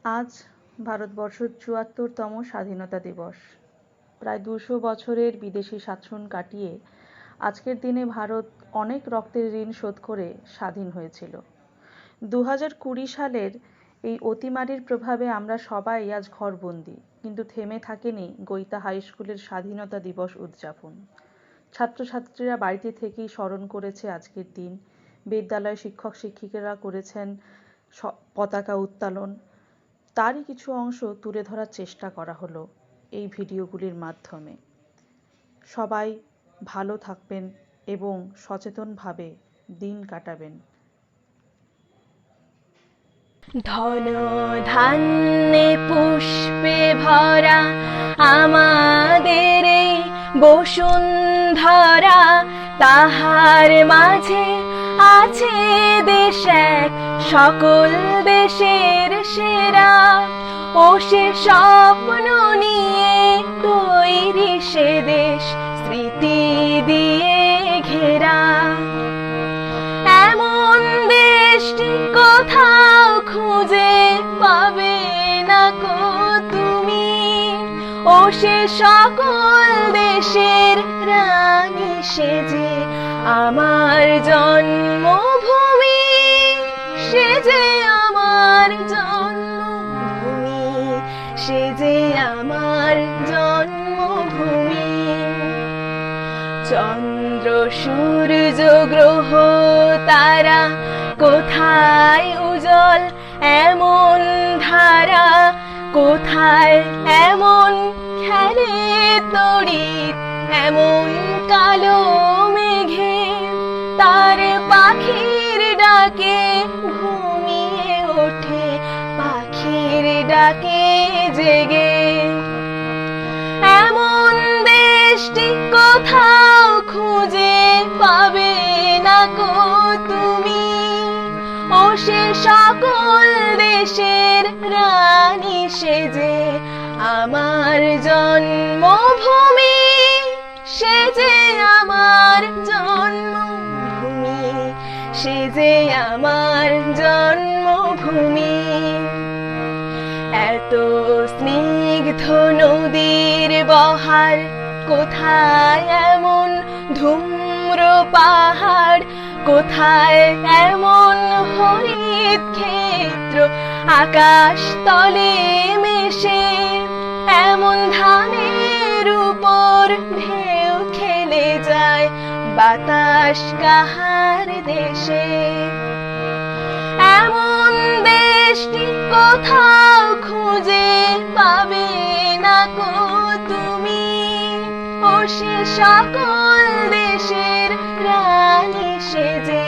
আজ ভারতবর্ষের ৭৪তম স্বাধীনতা দিবস। প্রায় ২০০ বছরের বিদেশি শাসন কাটিয়ে আজকের দিনে ভারত অনেক রক্তের ঋণ শোধ করে স্বাধীন হয়েছিল। ২০২০ সালের এই অতিমারির প্রভাবে আমরা সবাই আজ ঘরবন্দি, কিন্তু থেমে থাকেনি গৈতা হাই স্কুলের স্বাধীনতা দিবস উদযাপন। ছাত্রছাত্রীরা বাড়িতে থেকেই স্মরণ করেছে আজকের দিন। বিদ্যালয়ে শিক্ষক শিক্ষিকারা করেছেন পতাকা উত্তোলন। তারই কিছু অংশ তুলে ধরার চেষ্টা করা হলো এই ভিডিওগুলির মাধ্যমে। সবাই ভালো থাকবেন এবং সচেতনভাবে দিন কাটাবেন। ধন ধান্যে পুষ্পে ভরা আমাদের এই বসুন্ধরা, তাহার মাঝে আছে দেশ এক সকল দেশের সেরা। ও সে স্বপ্ন নিয়ে তৈরি সে দেশ স্মৃতি দিয়ে ঘেরা। এমন দেশটি কোথাও খুঁজে পাবে না কো তুমি। ও সে সকল দেশের রানী সেজে আমার জন্মভূমি, সেজে আমার জন্মভূমি, সেজে আমার জন্মভূমি। চন্দ্র সূর্য গ্রহ তারা কোথায় উজ্জ্বল এমন ধারা, কোথায় এমন খেলে তড়িৎ এমন কালো মেঘে। তার পাখির ডাকে ঘুমিয়ে ওঠে, পাখির ডাকে জেগে। এমন দেশটি কোথাও খুঁজে পাবে না কো তুমি। ও সে সকল দেশের রানী সেজে আমার জন্মভূমি, সেজে আমার জন্মভূমি, সেজে আমার জন্মভূমি। এত স্নিগ্ধ নদীর বহার, কোথায় এমন ধূম্র পাহাড়, কোথায় এমন হরিত ক্ষেত্র আকাশ তলে মেশে। এমন ধানের উপর ঢেউ খেলে যায় বাতাস কাহার দেশে। এমন দেশটি কোথাও খুঁজে পাবে না কো তুমি। ও সে সকল দেশের রানী সেজে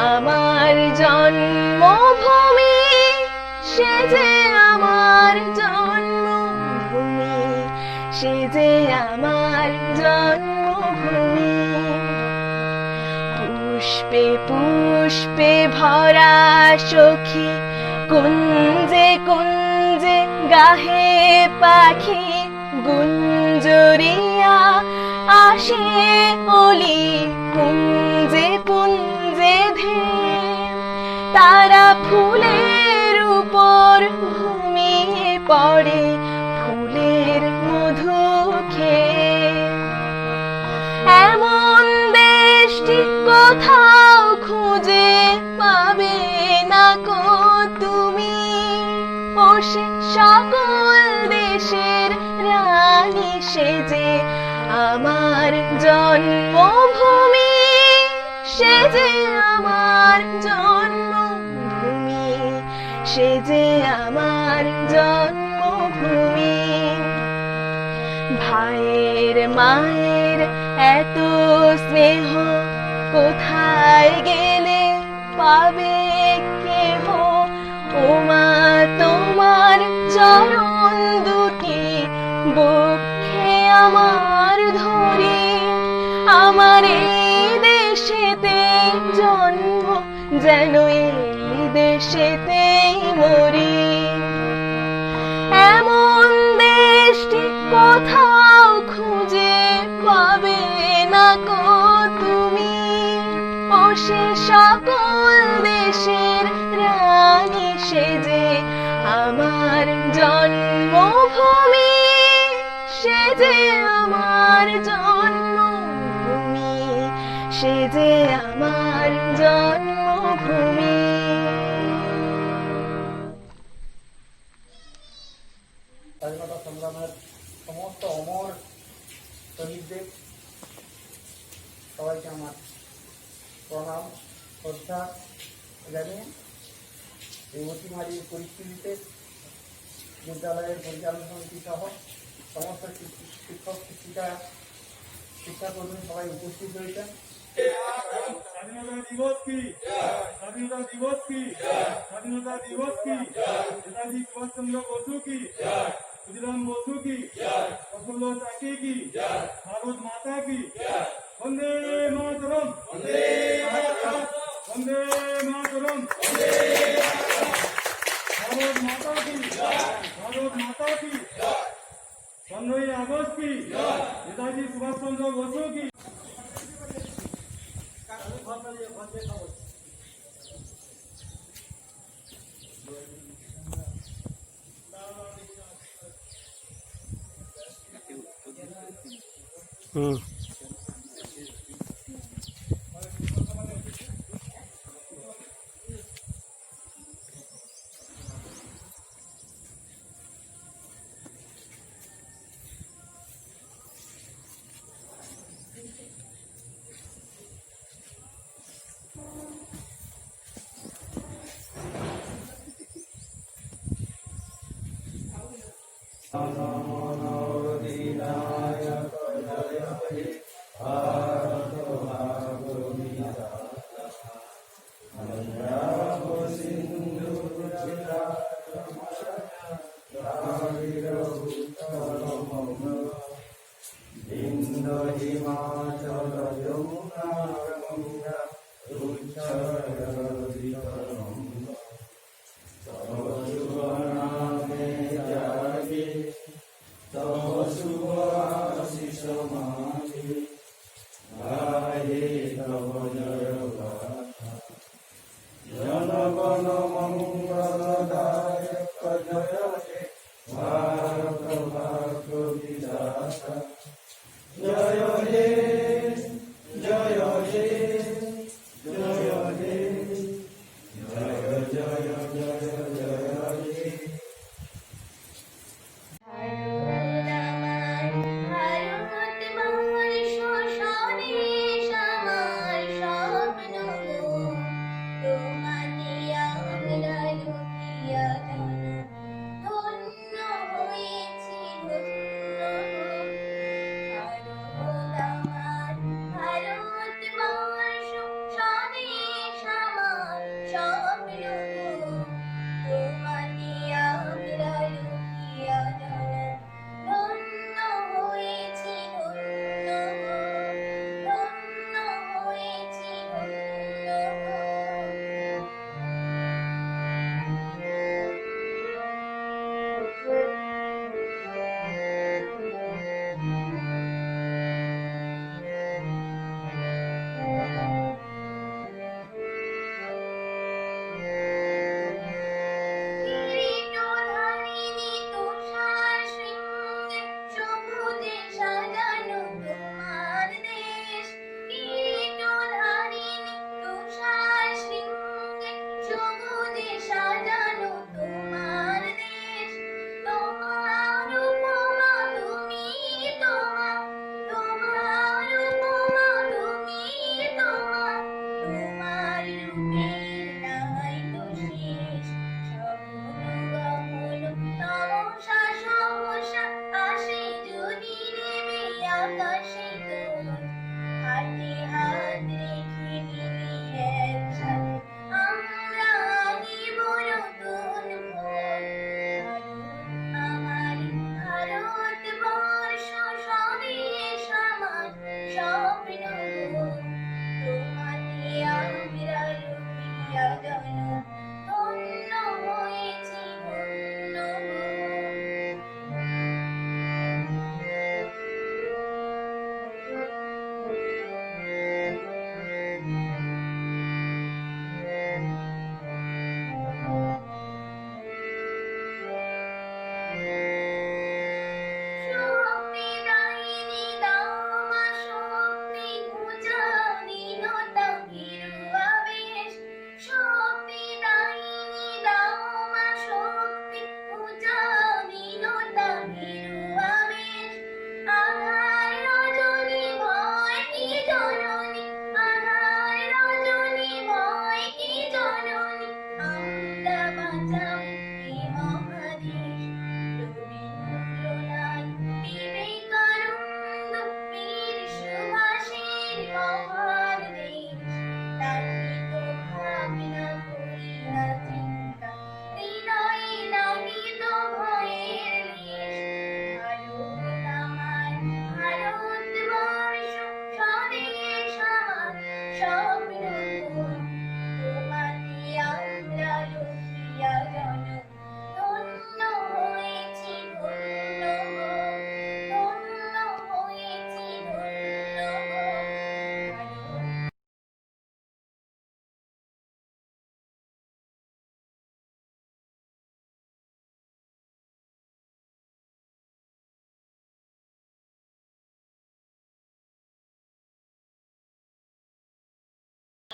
আমার জন্মভূমি, সেজে আমার জন্মভূমি, সেজে আমার জন্মভূমি। পুষ্পে পুষ্পে ভরা সখী, কুঞ্জে কুঞ্জে গাহে পাখি। গুঞ্জরিয়া আসে অলি পুঞ্জে পুঞ্জে ধে। তারা ফুলের উপর ঘুমিয়ে পড়ে, ফুলের মধু খেয়ে। এমন দেশটি কোথাও খুঁজে পাবে না কো তুমি। ও সে সকল দেশের রানী সেজে আমার জন্মভূমি, সেজে আমার জন্মভূমি, সেজে আমার জন্মভূমি। ভাইয়ের মায়ের এত স্নেহ কোথায় গেলে পাবে কেহ। ও মা তোমার চরণ দুটি বক্ষে আমার ধরি। আমার এই দেশেতে জন্ম, যেন এই দেশেতেই মরি। এমন দেশটি কোথাও খুঁজে পাবে না কো তুমি। ও সে সকল দেশের রানী সেজে আমার আমার জন্মভূমি, সে যে আমার জন্মভূমি, সে যে আমার জন্মভূমি। স্বাধীনতা সংগ্রামের সমস্ত অমর শহীদদের সবাইকে আমার প্রণাম শ্রদ্ধা জানিয়ে এই অতিমারী পরিস্থিতিতে বিদ্যালয়ের পরিচালনা সমিতি সহ সমস্ত শিক্ষক শিক্ষাকর্মী সবাই উপস্থিত হয়েছেন। স্বাধীনতা দিবস কি? স্বাধীনতা দিবস কি? স্বাধীনতা দিবস কি? নেতাজি সুভাষচন্দ্র বসু কি? ক্ষুদিরাম বসু কি? প্রফুল্ল চাকি কি? ভারত মাতা কি? বন্দে মাতরম, বন্দে মাতরম, ভারত মাতা কি? ভারত মাতা কি? 15ই আগস্ট কি? নেতাজি সুভাষচন্দ্র বসু কি? Hare Krishna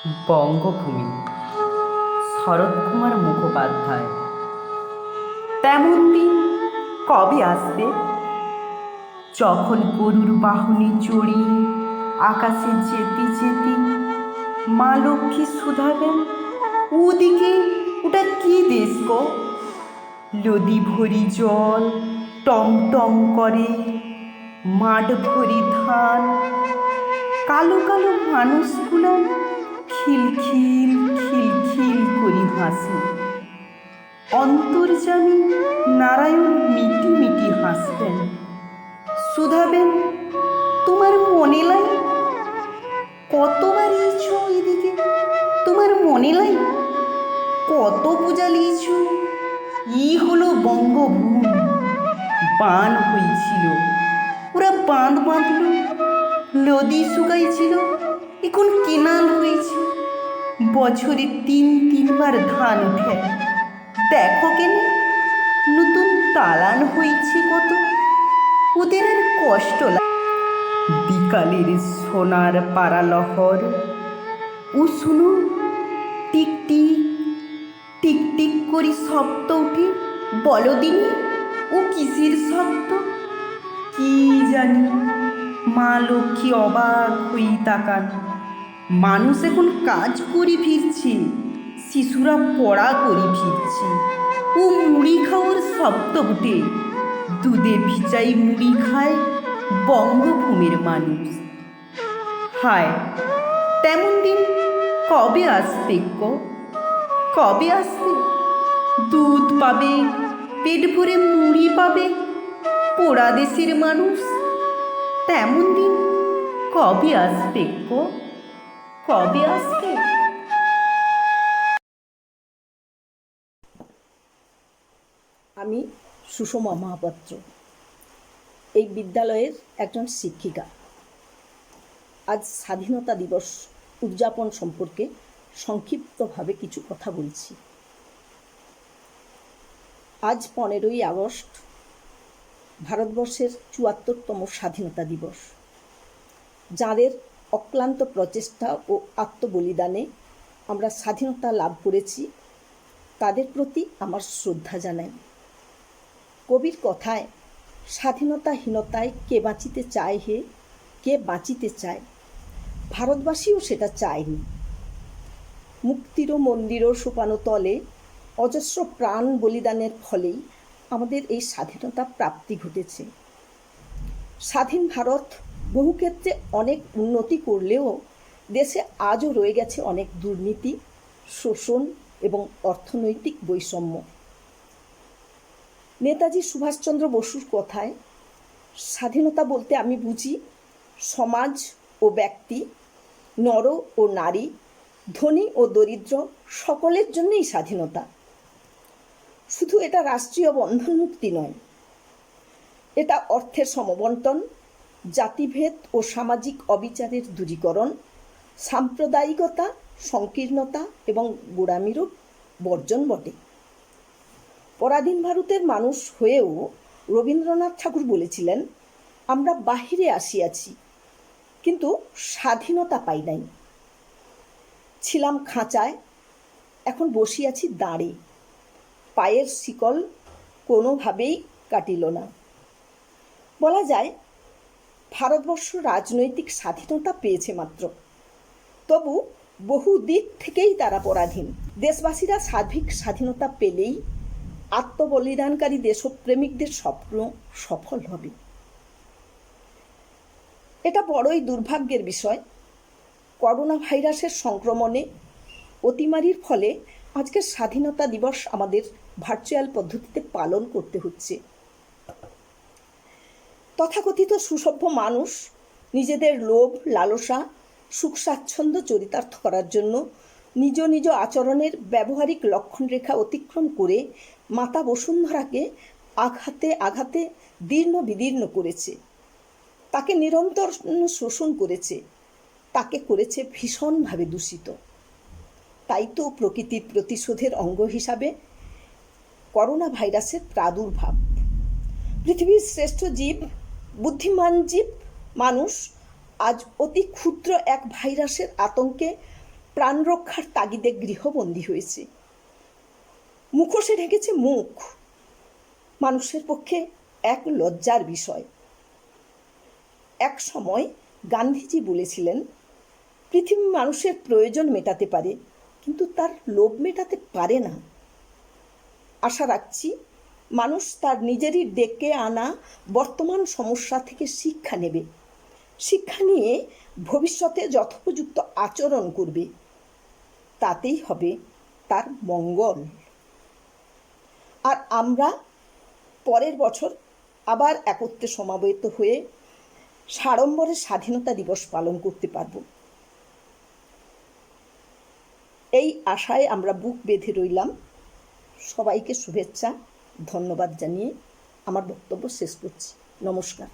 বঙ্গভূমি, শরৎকুমার মুখোপাধ্যায়। তেমন দিন কবে আসবে, যখন গরুর বাহনে চড়ি আকাশে যেতে যেতে মা লক্ষ্মী শুধাবেন, ওদিকে ওটা কি দেশ গো? নদী ভরি জল টমটম করে, মাঠ ভরি ধান, কালো কালো মানুষগুলো খিলখিল খিলখিল করি হাসে। অন্তর্যামী নারায়ণ মিটি মিটি হাসবেন, শুধাবেন, তোমার মনে লাই? কতবার ইছ এদিকে, তোমার মনে লাই? কত পূজা লিয়েছ? ই হলো বঙ্গভূমি। বান হয়েছিল, ওরা বাঁধ বাঁধল, নদী শুকাইছিল, এখন কেনাল হয়েছে। বছরে তিনবার ধান উঠে, দেখো কেন নতুন তালান হয়েছে কত, ওদের আর কষ্ট লাগে। বিকালের সোনার পাড়ালহর, ও শুনো, টিকটিক টিকটিক করি শব্দ উঠে, বলো দিনি ও কিসের শব্দ? কি জানি। মা লক্ষ্মী অবাক হয়ে তাকান। মানুষ এখন কাজ করে ফিরছে, শিশুরা পড়া করে ফিরছে, ও মুড়ি খাওয়ার শব্দ উঠে। দুধে ভিজাই মুড়ি খায় বঙ্গভূমির মানুষ। হায়, তেমন দিন কবে আসবে গো? কবে আসবে? দুধ পাবে, পেট ভরে মুড়ি পাবে পোড়া দেশের মানুষ। তেমন দিন কবে আসবে গো? কবে আসবে? আমি সুষমা মহাপাত্র, এই বিদ্যালয়ের একজন শিক্ষিকা। আজ স্বাধীনতা দিবস উদযাপন সম্পর্কে সংক্ষিপ্তভাবে কিছু কথা বলছি। আজ 15ই আগস্ট ভারতবর্ষের ৭৪তম স্বাধীনতা দিবস। যাঁদের অক্লান্ত প্রচেষ্টা ও আত্মবলিদানে আমরা স্বাধীনতা লাভ করেছি, তাদের প্রতি আমার শ্রদ্ধা জানাই। কবির কথায়, স্বাধীনতাহীনতায় কে বাঁচিতে চায় হে, কে বাঁচিতে চায়? ভারতবাসীও সেটা চায়নি। মুক্তির মন্দিরও সোপানো তলে অজস্র প্রাণ বলিদানের ফলেই আমাদের এই স্বাধীনতা প্রাপ্তি ঘটেছে। স্বাধীন ভারত বহু ক্ষেত্রে অনেক উন্নতি করলেও দেশে আজও রয়ে গেছে অনেক দুর্নীতি, শোষণ এবং অর্থনৈতিক বৈষম্য। নেতাজি সুভাষচন্দ্র বসুর কথায়, স্বাধীনতা বলতে আমি বুঝি সমাজ ও ব্যক্তি, নর ও নারী, ধনী ও দরিদ্র সকলের জন্যই স্বাধীনতা। শুধু এটা রাষ্ট্রীয় বন্ধন মুক্তি নয়, এটা অর্থের সমবন্টন, জাতিভেদ ও সামাজিক অবিচারের দূরীকরণ, সাম্প্রদায়িকতা, সংকীর্ণতা এবং গোঁড়ামিরও বর্জন বটে। পরাধীন ভারতের মানুষ হয়েও রবীন্দ্রনাথ ঠাকুর বলেছিলেন, আমরা বাহিরে আসিয়াছি কিন্তু স্বাধীনতা পাই নাই। ছিলাম খাঁচায়, এখন বসিয়াছি দাঁড়ে, পায়ের শিকল কোনোভাবেই কাটিল না। বলা যায় ভারতবর্ষ রাজনৈতিক স্বাধীনতা পেয়েছে মাত্র, তবু বহু দিক থেকেই তারা পরাধীন। দেশবাসীরা সার্বিক স্বাধীনতা পেলেই আত্মবলিদানকারী দেশপ্রেমিকদের স্বপ্ন সফল হবে। এটা বড়ই দুর্ভাগ্যের বিষয়, করোনা ভাইরাসের সংক্রমণে অতিমারির ফলে আজকের স্বাধীনতা দিবস আমাদের ভার্চুয়াল পদ্ধতিতে পালন করতে হচ্ছে। তথাকথিত সুসভ্য মানুষ নিজেদের লোভ, লালসা, সুখ স্বাচ্ছন্দ্য চরিতার্থ করার জন্য নিজ নিজ আচরণের ব্যবহারিক লক্ষণরেখা অতিক্রম করে মাতা বসুন্ধরাকে আঘাতে আঘাতে দীর্ণ বিদীর্ণ করেছে, তাকে নিরন্তর শোষণ করেছে, তাকে করেছে ভীষণভাবে দূষিত। তাই তো প্রকৃতির প্রতিশোধের অঙ্গ হিসাবে করোনা ভাইরাসের প্রাদুর্ভাব। পৃথিবীর শ্রেষ্ঠ জীব, বুদ্ধিমান জীব মানুষ আজ অতি ক্ষুদ্র এক ভাইরাসের আতঙ্কে প্রাণ রক্ষার তাগিদে গৃহবন্দী হয়েছে। মুখোশে ঢেকেছে মুখ, মানুষের পক্ষে এক লজ্জার বিষয়। এক সময় গান্ধীজি বলেছিলেন, পৃথিবী মানুষের প্রয়োজন মেটাতে পারে, কিন্তু তার লোভ মেটাতে পারে না। আশা রাখছি মানুষ তার নিজেরই ডেকে আনা বর্তমান সমস্যা থেকে শিক্ষা নেবে, শিক্ষা নিয়ে ভবিষ্যতে যথোপযুক্ত আচরণ করবে, তাতেই হবে তার মঙ্গল। আর আমরা পরের বছর আবার একত্রে সমাবেত হয়ে সাড়ম্বরে স্বাধীনতা দিবস পালন করতে পারব। এই আশায় আমরা বুক বেঁধে রইলাম। সবাইকে শুভেচ্ছা, ধন্যবাদ জানিয়ে আমার বক্তব্য শেষ করছি। নমস্কার।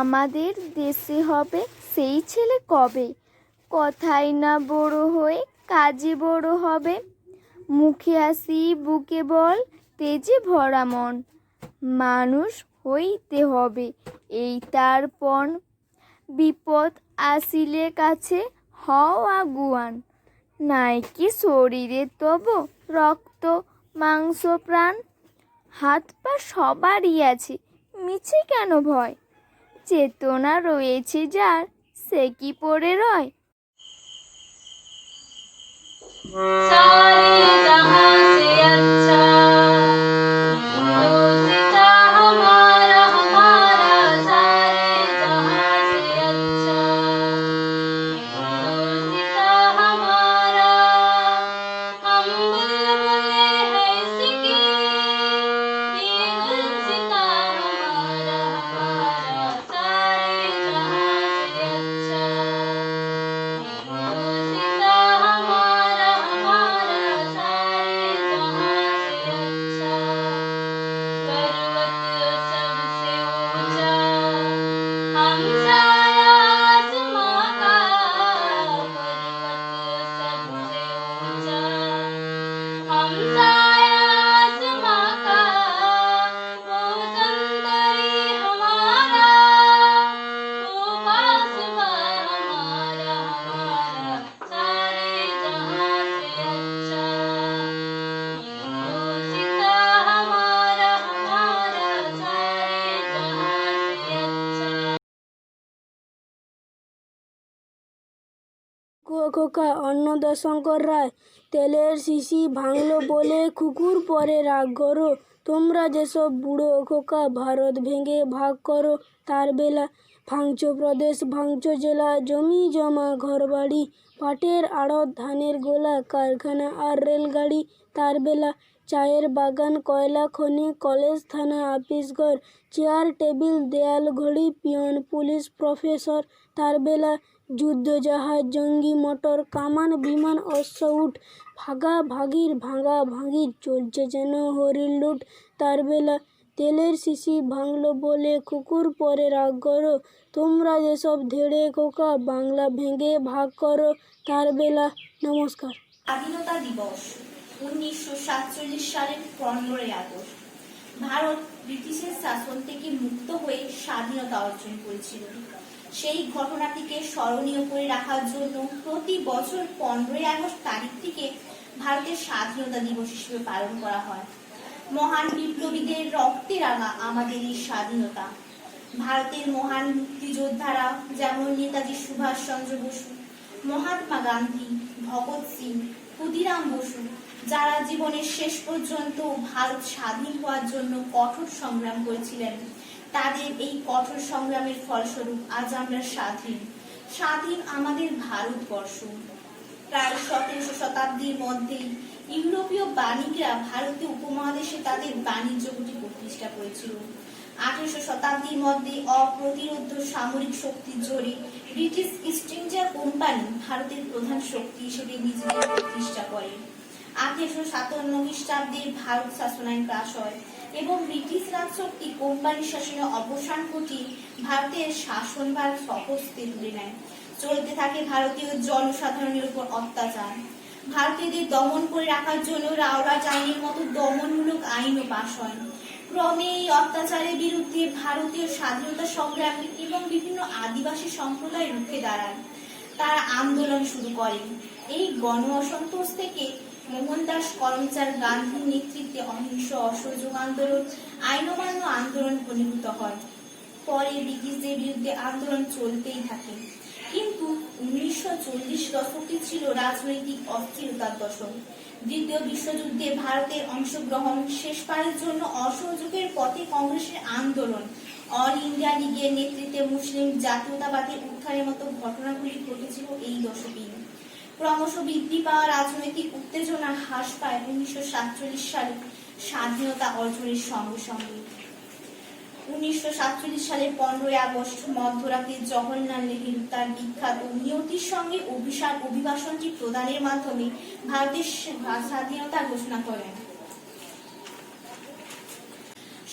আমাদের দেশে হবে সেই ছেলে কবে, কথাই না বড় হয়ে কাজে বড় হবে। মুখে হাসি বুকে বল তেজে ভরা মন, মানুষ হইতে হবে এই তার পণ। বিপদ আসিলে কাছে হও আগুয়ান, নাই কি শরীরে তব রক্ত মাংস প্রাণ। হাত পা সবারই আছে, মিছে কেন ভয়, চেতনা রয়েছে যার সে কি পড়ে রয়। सारे जहां से अच्छा हिंदुस्तां हमारा हमारा, सारे जहां से अच्छा हिंदुस्तां हमारा। हम बुलबुले हैं इसकी, ये गुलसितां हमारा हमारा, सारे जहां से अच्छा हिंदुस्तां हमारा हमारा, सारे जहां से अच्छा। पर्वत सबसे ऊंचा हम साया आसमां का, पर्वत सबसे ऊंचा हम साया आसमां का। वो संतरी हमारा, वो बासुबा हमारा हमारा, सारे जहां से अच्छा हिंदुस्तां हमारा हमारा, सारे जहां से अच्छा। খোকা অন্নদাশঙ্কর রায়। তেলের শিশি ভাঙলো বলে কুকুর পরে রাগ করো, তোমরা যেসব বুড়ো খোকা ভারত ভেঙে ভাগ করো। তার বেলা ভাঙচো প্রদেশ, ভাঙচো জেলা, জমি জমা ঘর বাড়ি, পাটের আড়ত ধানের গোলা, কারখানা আর রেলগাড়ি। তার বেলা চায়ের বাগান, কয়লা খনি, কলেজ থানা আপিস ঘর, চেয়ার টেবিল দেয়াল ঘড়ি, পিয়ন পুলিশ প্রফেসর। তার বেলা যুদ্ধ জাহাজ, জঙ্গি মোটর, কামান বিমান, অশ্ব উট, ভাগা ভাগির ভাঙা ভাঙির চলছে যেন হরির লুট। তার বেলা তেলের শিশি ভাঙলো বলে কুকুর পরে রাগ করো, তোমরা যেসব ধেড়ে খোকা বাংলা ভেঙে ভাগ করো। তার বেলা। নমস্কার। স্বাধীনতা দিবস 1947 সালের 15ই আগস্ট ভারত ব্রিটিশের শাসন থেকে মুক্ত হয়ে স্বাধীনতা অর্জন করেছিল। সেই ঘটনাটিকে স্মরণীয় করে রাখার জন্য প্রতি বছর 15ই আগস্ট তারিখটিকে ভারতের স্বাধীনতা দিবস হিসেবে পালন করা হয়। মহান বিপ্লবীদের রক্তে রাঙা আমাদের এই স্বাধীনতা। ভারতের মহান মুক্তিযোদ্ধারা যেমন নেতাজি সুভাষচন্দ্র বসু, মহাত্মা গান্ধী, ভগৎ সিং, ক্ষুদিরাম বসু, যারা জীবনের শেষ পর্যন্ত ভারত স্বাধীন হওয়ার জন্য কঠোর সংগ্রাম করেছিলেন, তাদের এই কঠোর সংগ্রামের ফলস্বরূপ আজ আমরা স্বাধীন। স্বাধীন আমাদের ভারতবর্ষ। প্রায় 17শ শতাব্দীর মধ্যেই ইউরোপীয় বাণিজ্যরা ভারতীয় উপমহাদেশে তাদের বাণিজ্য কুঠি প্রতিষ্ঠা করেছিল। 18শ শতাব্দীর মধ্যে অপ্রতিরোধ্য সামরিক শক্তির জোরে ব্রিটিশ ইস্ট ইন্ডিয়া কোম্পানি ভারতের প্রধান শক্তি হিসেবে নিজেদের প্রতিষ্ঠা করে। 1857 খ্রিস্টাব্দে ভারত শাসন আইন পাস হয় এবং ব্রিটিশ রাজশক্তি কোম্পানির শাসনে অবসান ঘটিয়ে ভারতের শাসনভার স্বহস্তে তুলে নেয়। চলতে থাকে ভারতীয় জনসাধারণের উপর অত্যাচার। ভারতীয়দের দমন করে রাখার জন্য রাওলাট আইনের মতো দমনমূলক আইনও পাস হয়। ক্রমে এই অত্যাচারের বিরুদ্ধে ভারতীয় স্বাধীনতা সংগ্রামী এবং বিভিন্ন আদিবাসী সম্প্রদায় রুখে দাঁড়ান। তারা আন্দোলন শুরু করেন। এই গণ অসন্তোষ থেকে মোহনদাস করমচাঁদ গান্ধীর নেতৃত্বে অহিংস অসহযোগ আন্দোলন আইন অমান্য আন্দোলন ঘনীভূত হয়। পরে ব্রিটিশদের বিরুদ্ধে আন্দোলন চলতেই থাকে। কিন্তু 1940 দশকটি ছিল রাজনৈতিক অস্থিরতার দশক। দ্বিতীয় বিশ্বযুদ্ধে ভারতের অংশগ্রহণ, শেষবারের জন্য অসহযোগের পথে কংগ্রেসের আন্দোলন, অল ইন্ডিয়া লীগের নেতৃত্বে মুসলিম জাতীয়তাবাদের উত্থানের মতো ঘটনাগুলি ঘটেছিল এই দশকেই। ক্রমশ বৃদ্ধি পাওয়া রাজনৈতিক উত্তেজনা হ্রাস পায় 1947 সালে স্বাধীনতা অর্জনের সঙ্গে সঙ্গে। 1947 সালের 15 আগস্ট মধ্যরাতে জওহরলাল নেহেরু তার বিখ্যাত নিয়তির সঙ্গে অভিভাষণটি প্রদানের মাধ্যমে ভারতের স্বাধীনতা ঘোষণা করেন।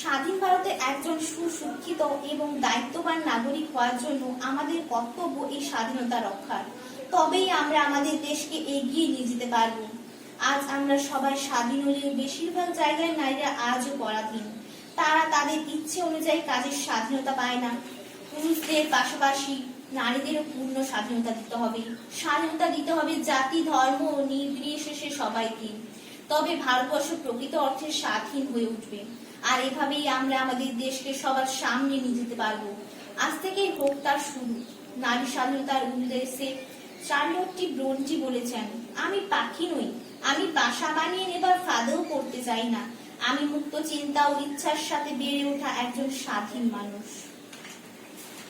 স্বাধীন ভারতের একজন সুশিক্ষিত এবং দায়িত্ববান নাগরিক হওয়ার জন্য আমাদের কর্তব্য এই স্বাধীনতা রক্ষার। তবেই আমরা আমাদের দেশকে এগিয়ে নিয়ে যেতে পারব। আজ আমরা সবাই স্বাধীন হলেও বেশিরভাগ জায়গায় নারীরা আজও পরাধীন। তারা তাদের ইচ্ছে অনুযায়ী কাজের স্বাধীনতা পায় না। পুরুষদের পাশাপাশি নারীদেরও পূর্ণ স্বাধীনতা দিতে হবে। স্বাধীনতা দিতে হবে জাতি ধর্ম নির্বিশেষে সবাইকে। তবে ভারতবর্ষ প্রকৃত অর্থে স্বাধীন হয়ে উঠবে। আর এভাবেই আমরা আমাদের দেশকে সবার সামনে নিয়ে যেতে পারবো। আজ থেকেই হোক তার শুরু। নারী স্বাধীনতার উদ্দেশ্যে চার্লটটি ব্রোনটি বলেছেন, আমি পাখি নই, আমি বাসা বানিয়ে নেবার ফাঁদেও পড়তে চাই না। আমি মুক্ত চিন্তা ও ইচ্ছার সাথে বেড়ে ওঠা একজন স্বাধীন মানুষ।